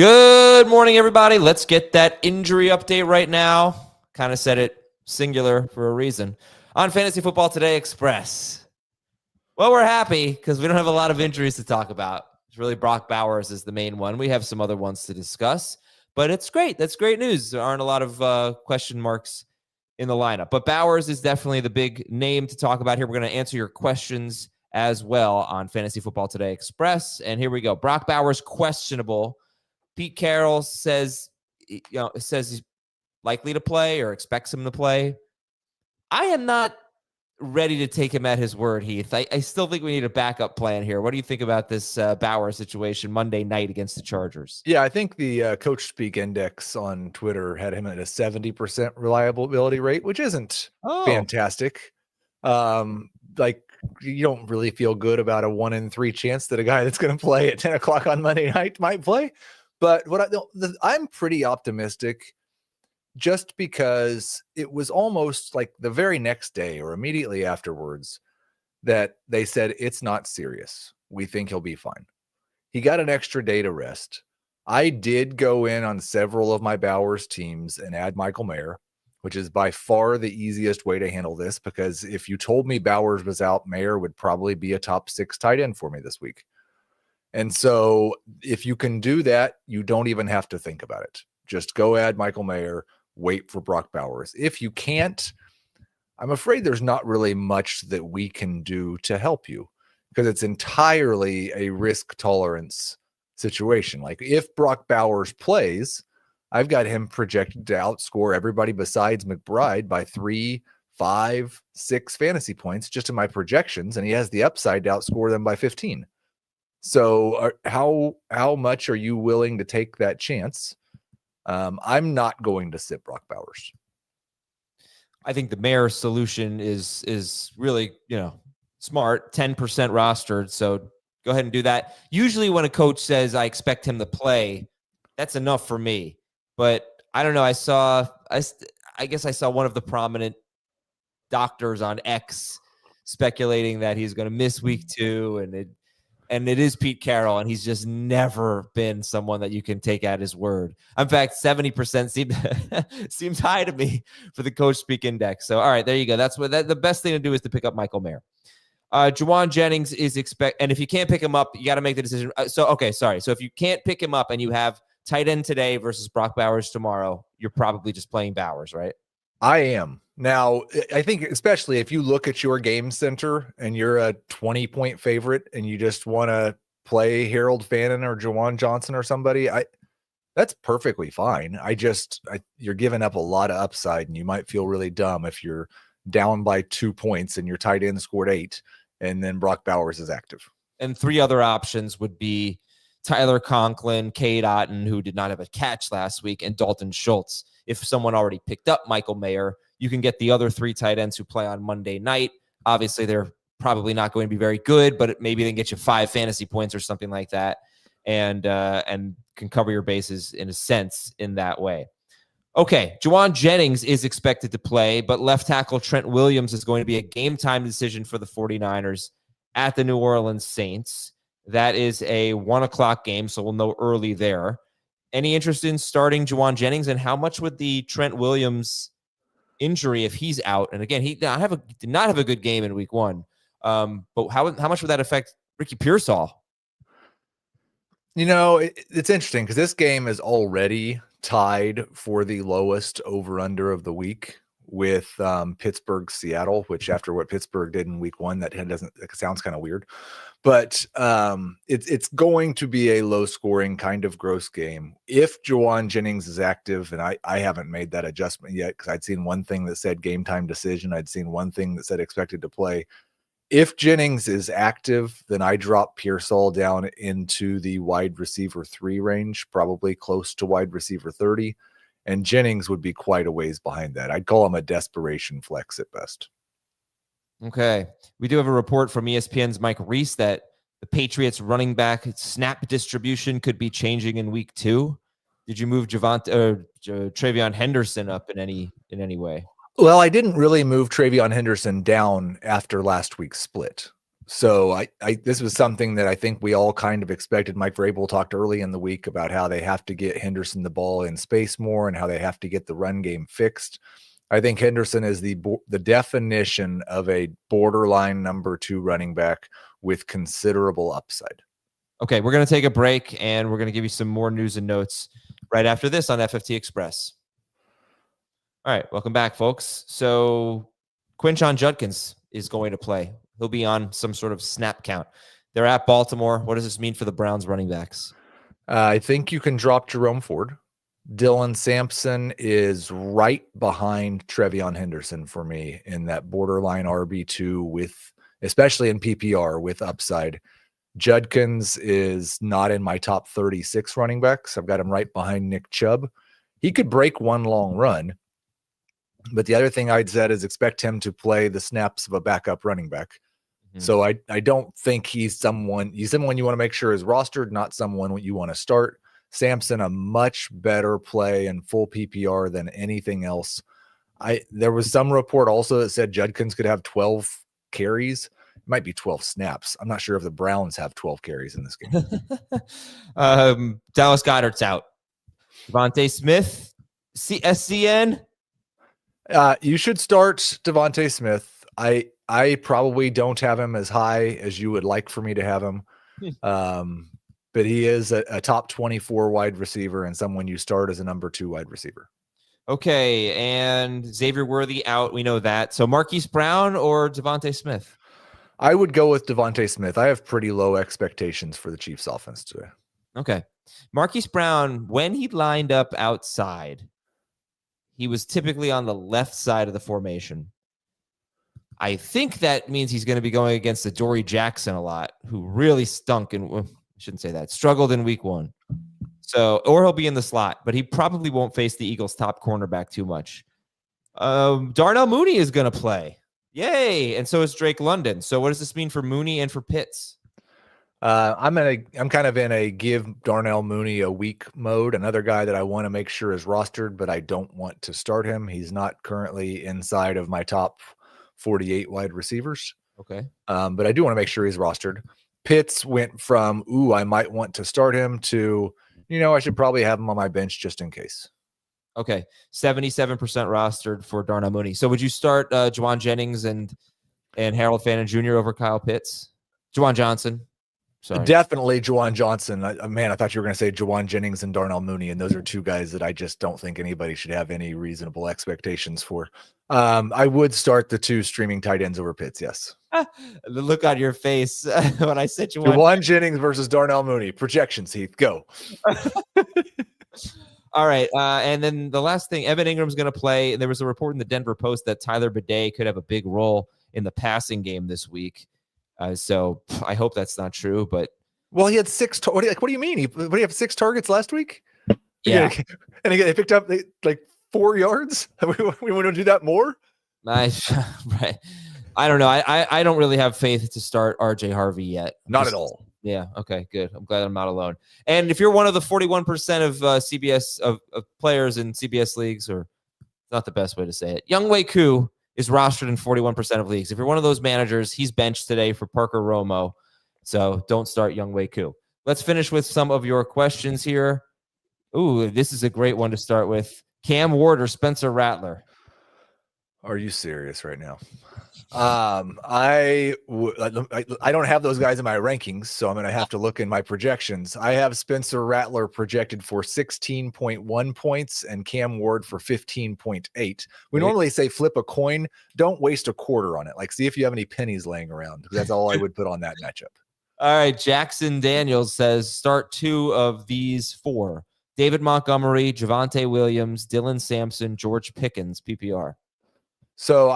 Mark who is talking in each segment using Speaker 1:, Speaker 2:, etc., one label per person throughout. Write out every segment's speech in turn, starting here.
Speaker 1: Good morning, everybody. Let's get that injury update right now. Kind of said it singular for a reason. On Fantasy Football Today Express. Well, we're happy because we don't have a lot of injuries to talk about. It's really Brock Bowers is the main one. We have some other ones to discuss, but it's great. That's great news. There aren't a lot of question marks in the lineup, but Bowers is definitely the big name to talk about here. We're going to answer your questions as well on Fantasy Football Today Express. And here we go. Brock Bowers questionable. Pete Carroll says he's likely to play or expects him to play. I am not ready to take him at his word, Heath. I still think we need a backup plan here. What do you think about this Bauer situation Monday night against the Chargers?
Speaker 2: Yeah, I think the Coach Speak Index on Twitter had him at a 70% reliability rate, which isn't fantastic. Like, you don't really feel good about a 1 in 3 chance that a guy that's going to play at 10 o'clock on Monday night might play. But I'm pretty optimistic just because it was almost like the very next day or immediately afterwards that they said, it's not serious. We think he'll be fine. He got an extra day to rest. I did go in on several of my Bowers teams and add Michael Mayer, which is by far the easiest way to handle this, because if you told me Bowers was out, Mayer would probably be a top 6 tight end for me this week. And so if you can do that, you don't even have to think about it. Just go add Michael Mayer, wait for Brock Bowers. If you can't, I'm afraid there's not really much that we can do to help you, because it's entirely a risk tolerance situation. Like, if Brock Bowers plays, I've got him projected to outscore everybody besides McBride by 3, 5, 6 fantasy points just in my projections, and he has the upside to outscore them by 15. So how much are you willing to take that chance? I'm not going to sit Brock Bowers.
Speaker 1: I think the Mayer solution is really, smart, 10% rostered. So go ahead and do that. Usually when a coach says, I expect him to play, that's enough for me. But I don't know. I guess I saw one of the prominent doctors on X speculating that he's going to miss week 2, and it is Pete Carroll, and he's just never been someone that you can take at his word. In fact, 70% seems high to me for the Coach Speak Index. So, all right, there you go. That's what the best thing to do is to pick up Michael Mayer. Juwan Jennings is and if you can't pick him up, you got to make the decision. So if you can't pick him up and you have tight end today versus Brock Bowers tomorrow, you're probably just playing Bowers, right?
Speaker 2: I am. Now, I think especially if you look at your game center and you're a 20-point favorite and you just want to play Harold Fannin or Juwan Johnson or somebody, that's perfectly fine. You're giving up a lot of upside, and you might feel really dumb if you're down by 2 points and your tight end scored 8 and then Brock Bowers is active.
Speaker 1: And 3 other options would be Tyler Conklin, Cade Otton, who did not have a catch last week, and Dalton Schultz. If someone already picked up Michael Mayer, you can get the other 3 tight ends who play on Monday night. Obviously, they're probably not going to be very good, but maybe they can get you 5 fantasy points or something like that, and can cover your bases in a sense in that way. Okay, Juwan Jennings is expected to play, but left tackle Trent Williams is going to be a game-time decision for the 49ers at the New Orleans Saints. That is a 1 o'clock game, so we'll know early there. Any interest in starting Juwan Jennings, and how much would the Trent Williams injury, if he's out, and again, he did not have a good game in week 1, but how much would that affect Ricky Pearsall?
Speaker 2: It's interesting because this game is already tied for the lowest over-under of the week with Pittsburgh Seattle, which after what Pittsburgh did in week 1, that sounds kind of weird, but it's going to be a low scoring kind of gross game if Juwan Jennings is active. And I haven't made that adjustment yet, because I'd seen one thing that said game time decision. I'd seen one thing that said expected to play. If Jennings is active, then I drop Pearsall down into the wide receiver 3 range, probably close to wide receiver 30. And Jennings would be quite a ways behind that. I'd call him a desperation flex at best.
Speaker 1: Okay. We do have a report from ESPN's Mike Reese that the Patriots running back snap distribution could be changing in week 2. Did you move Travion Henderson up in any way?
Speaker 2: Well, I didn't really move Travion Henderson down after last week's split. So I this was something that I think we all kind of expected. Mike Vrabel talked early in the week about how they have to get Henderson the ball in space more and how they have to get the run game fixed. I think Henderson is the definition of a borderline number 2 running back with considerable upside.
Speaker 1: Okay, we're going to take a break, and we're going to give you some more news and notes right after this on FFT Express. All right, welcome back, folks. So Quinshon Judkins is going to play. He'll be on some sort of snap count. They're at Baltimore. What does this mean for the Browns running backs?
Speaker 2: I think you can drop Jerome Ford. Dylan Sampson is right behind Trevion Henderson for me in that borderline RB2 with, especially in PPR, with upside. Judkins is not in my top 36 running backs. I've got him right behind Nick Chubb. He could break one long run, but the other thing I'd said is expect him to play the snaps of a backup running back. Mm-hmm. So I don't think he's someone you want to make sure is rostered, not someone you want to start. Sampson, a much better play in full PPR than anything else. There was some report also that said Judkins could have 12 carries. It might be 12 snaps. I'm not sure if the Browns have 12 carries in this game.
Speaker 1: Dallas Goedert's out. Devontae Smith, SCN.
Speaker 2: You should start Devontae Smith. I probably don't have him as high as you would like for me to have him. But he is a top 24 wide receiver and someone you start as a number 2 wide receiver.
Speaker 1: Okay, and Xavier Worthy out. We know that. So Marquise Brown or Devontae Smith?
Speaker 2: I would go with Devontae Smith. I have pretty low expectations for the Chiefs offense today.
Speaker 1: Okay. Marquise Brown, when he lined up outside, he was typically on the left side of the formation. I think that means he's going to be going against the Dory Jackson a lot, who really stunk and shouldn't say that, struggled in week 1. So, or he'll be in the slot, but he probably won't face the Eagles' top cornerback too much. Darnell Mooney is going to play. Yay. And so is Drake London. So what does this mean for Mooney and for Pitts?
Speaker 2: I'm kind of in a give Darnell Mooney a week mode. Another guy that I want to make sure is rostered, but I don't want to start him. He's not currently inside of my top 48 wide receivers.
Speaker 1: Okay.
Speaker 2: But I do want to make sure he's rostered. Pitts went from, I might want to start him to, I should probably have him on my bench just in case.
Speaker 1: Okay. 77% rostered for Darnell Mooney. So would you start Juwan Jennings and Harold Fannin Jr. over Kyle Pitts? Juwan Johnson. Sorry.
Speaker 2: Definitely Juwan Johnson. I thought you were going to say Juwan Jennings and Darnell Mooney, and those are two guys that I just don't think anybody should have any reasonable expectations for. I would start the 2 streaming tight ends over Pitts, yes.
Speaker 1: The look on your face when I said
Speaker 2: Juwan Jennings versus Darnell Mooney. Projections, Heath, go.
Speaker 1: All right, and then the last thing, Evan Ingram's going to play. There was a report in the Denver Post that Tyler Bidet could have a big role in the passing game this week. So I hope that's not true, but
Speaker 2: he had 6. What do you mean? He have 6 targets last week?
Speaker 1: Yeah,
Speaker 2: and again, they picked up 4 yards. We want to do that more.
Speaker 1: Right. I don't know. I don't really have faith to start RJ Harvey yet.
Speaker 2: Not at all.
Speaker 1: Yeah. Okay. Good. I'm glad I'm not alone. And if you're one of the 41% of CBS of players in CBS leagues, or not the best way to say it, Younghoe Koo is rostered in 41% of leagues. If you're one of those managers, he's benched today for Parker Romo. So don't start Younghoe Koo. Let's finish with some of your questions here. Ooh, this is a great one to start with. Cam Ward or Spencer Rattler?
Speaker 2: Are you serious right now? I don't have those guys in my rankings, so I'm going to have to look in my projections. I have Spencer Rattler projected for 16.1 points and Cam Ward for 15.8. We normally say flip a coin. Don't waste a quarter on it. See if you have any pennies laying around. That's all I would put on that matchup.
Speaker 1: All right. Jackson Daniels says start 2 of these 4. David Montgomery, Javonte Williams, Dylan Sampson, George Pickens, PPR.
Speaker 2: So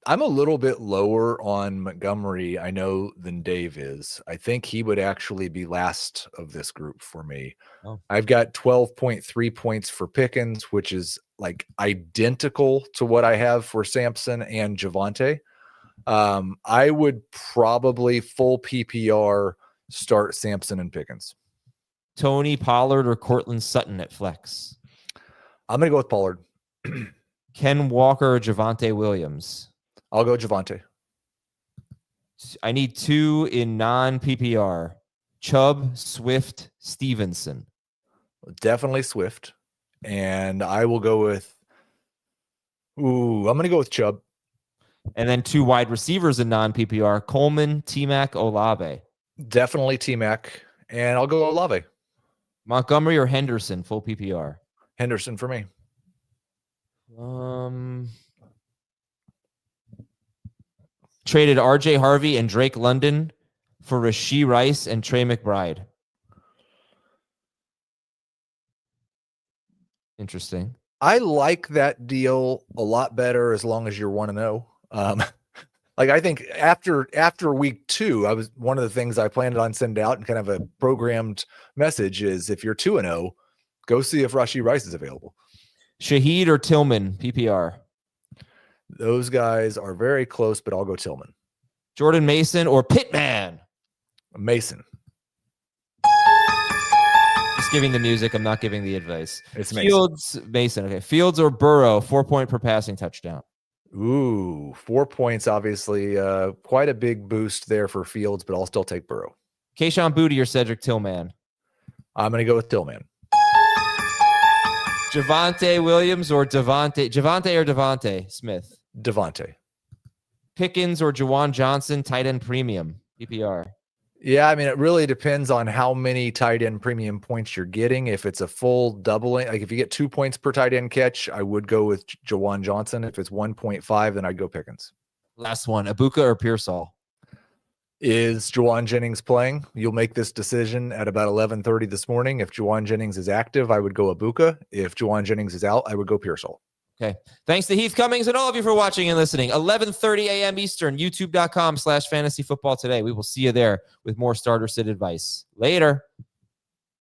Speaker 2: I'm a little bit lower on Montgomery, I know, than Dave is. I think he would actually be last of this group for me. Oh. I've got 12.3 points for Pickens, which is identical to what I have for Sampson and Javonte. I would probably full PPR start Sampson and Pickens.
Speaker 1: Tony Pollard or Cortland Sutton at flex?
Speaker 2: I'm going to go with Pollard.
Speaker 1: Ken Walker or Javonte Williams?
Speaker 2: I'll go Javonte.
Speaker 1: I need 2 in non-PPR. Chubb, Swift, Stevenson.
Speaker 2: Definitely Swift. And I will go with, I'm going to go with Chubb.
Speaker 1: And then 2 wide receivers in non-PPR. Coleman, T-Mac, Olave.
Speaker 2: Definitely T-Mac. And I'll go Olave.
Speaker 1: Montgomery or Henderson, full PPR.
Speaker 2: Henderson for me.
Speaker 1: Traded RJ Harvey and Drake London for Rashee Rice and Trey McBride. Interesting.
Speaker 2: I like that deal a lot better as long as you're 1-0. Like I think after week 2, I was one of the things I planned on sending out and kind of a programmed message is if you're 2-0, go see if Rashee Rice is available.
Speaker 1: Shaheed or Tillman, PPR.
Speaker 2: Those guys are very close, but I'll go Tillman.
Speaker 1: Jordan Mason or Pittman?
Speaker 2: Mason.
Speaker 1: Just giving the music. I'm not giving the advice.
Speaker 2: It's
Speaker 1: Fields, Mason. Okay. Fields or Burrow, 4-point per passing touchdown.
Speaker 2: Ooh, 4 points, obviously. Quite a big boost there for Fields, but I'll still take Burrow.
Speaker 1: Kayshon Boutte or Cedric Tillman?
Speaker 2: I'm going to go with Tillman.
Speaker 1: Javonte Williams or Devontae Smith?
Speaker 2: Devontae.
Speaker 1: Pickens or Juwan Johnson, tight end premium, PPR?
Speaker 2: Yeah, I mean, it really depends on how many tight end premium points you're getting. If it's a full doubling, like if you get 2 points per tight end catch, I would go with Juwan Johnson. If it's 1.5, then I'd go Pickens.
Speaker 1: Last one, Ibuka or Pearsall?
Speaker 2: Is Juwan Jennings playing? You'll make this decision at about 11:30 this morning. If Juwan Jennings is active, I would go Ibuka. If Juwan Jennings is out, I would go Pearsall.
Speaker 1: Okay. Thanks to Heath Cummings and all of you for watching and listening. 11:30 a.m. Eastern, youtube.com/fantasyfootball today. We will see you there with more starter sit advice. Later.